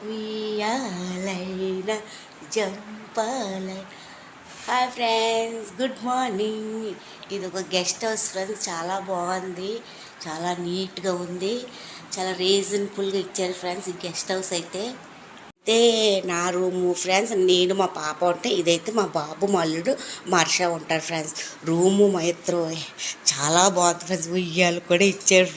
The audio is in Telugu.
ఉయ్యాలైనా జంపాలై. Hi friends, good morning. ఇది ఒక గెస్ట్ హౌస్ ఫ్రెండ్స్, చాలా బాగుంది, చాలా నీట్గా ఉంది, చాలా రీజనబుల్గా ఇచ్చారు ఫ్రెండ్స్. ఈ గెస్ట్ హౌస్ అయితే నా రూము ఫ్రెండ్స్. నేను మా పాప ఉంటే, ఇదైతే మా బాబు మా అల్లుడు మా హర్ష ఉంటారు ఫ్రెండ్స్. రూము మా ఇద్దరు చాలా బాగుంది ఫ్రెండ్స్. ఉయ్యాలు కూడా ఇచ్చారు.